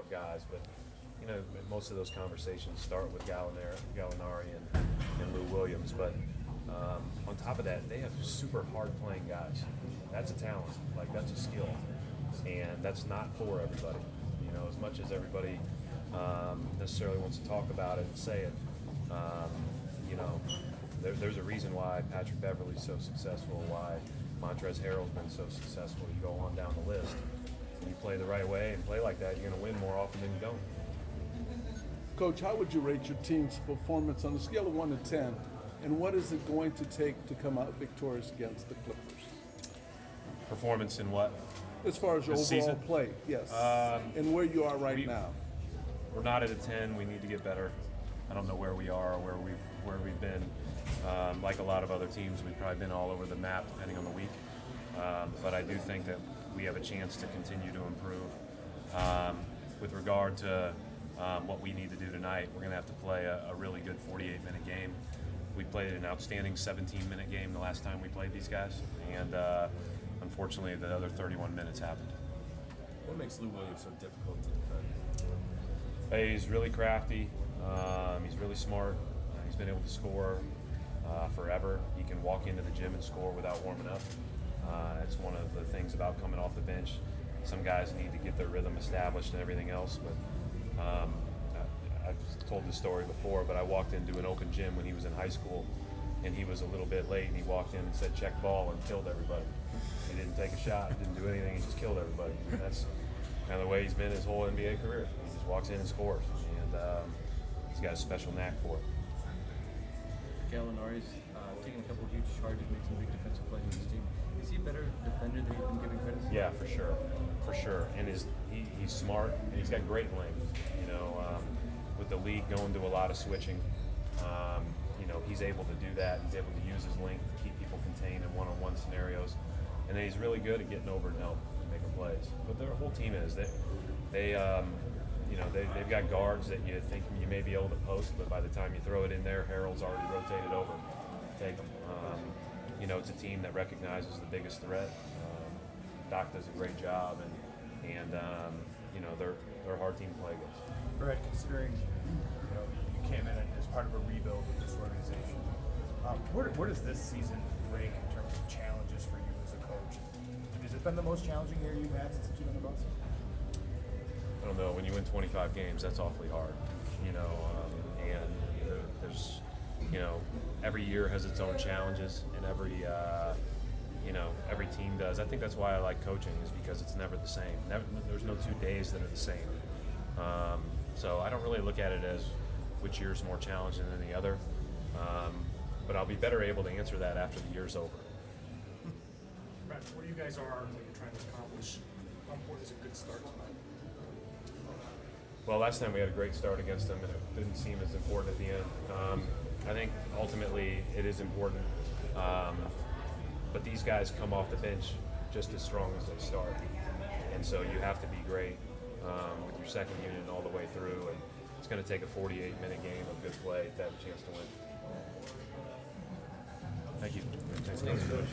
guys, but most of those conversations start with Gallinari and Lou Williams. But on top of that, they have super hard playing guys. That's a talent, like that's a skill, and that's not for everybody. As much as everybody necessarily wants to talk about it and say it, there's a reason why Patrick Beverley's so successful, why Montrezl Harrell's been so successful. You go on down the list, and you play the right way and play like that, you're going to win more often than you don't. Coach, how would you rate your team's performance on a scale of 1 to 10, and what is it going to take to come out victorious against the Clippers? Performance in what? As far as your This overall season? play, yes, and where you are right now. We're not at a 10. We need to get better. I don't know where we are or where we've been. Like a lot of other teams, we've probably been all over the map depending on the week. But I do think that we have a chance to continue to improve. With regard to what we need to do tonight, we're going to have to play a really good 48-minute game. We played an outstanding 17-minute game the last time we played these guys, and unfortunately the other 31 minutes happened. What makes Lou Williams so difficult to defend? He's really crafty. He's really smart. He's been able to score forever. He can walk into the gym and score without warming up. It's one of the things about coming off the bench. Some guys need to get their rhythm established and everything else, but I've told this story before, but I walked into an open gym when he was in high school, and he was a little bit late, and he walked in and said, "Check ball," and killed everybody. He didn't take a shot, didn't do anything, he just killed everybody. And that's kind of the way he's been his whole NBA career. He just walks in and scores, and he's got a special knack for it. Gallinari's taking a couple of huge charges, made some big defensive plays in his team. Is he a better defender than he's been given credit for? Yeah, for sure. And he's smart, and he's got great length. With the league going to a lot of switching, he's able to do that. He's able to use his length to keep people contained in one-on-one scenarios, and then he's really good at getting over and help and making plays. But their whole team is they've got guards that you think you may be able to post, but by the time you throw it in there, Harold's already rotated over to take them. It's a team that recognizes the biggest threat. Doc does a great job, and they're a hard team to play against. Brett, considering you came in as part of a rebuild with this organization, where does this season rank in terms of challenges for you as a coach? Has it been the most challenging year you've had since you've been in the Bucks? I don't know. When you win 25 games, that's awfully hard. And there's every year has its own challenges, and every team does. I think that's why I like coaching, is because it's never the same. There's no 2 days that are the same. So I don't really look at it as which year's more challenging than the other. But I'll be better able to answer that after the year's over. Brett, where you guys are and what you're trying to accomplish, how important is a good start tonight? Well, last time we had a great start against them, and it didn't seem as important at the end. I think ultimately it is important, but these guys come off the bench just as strong as they start, and so you have to be great with your second unit all the way through, and it's going to take a 48-minute game of good play to have a chance to win. Thank you. Thanks, Coach.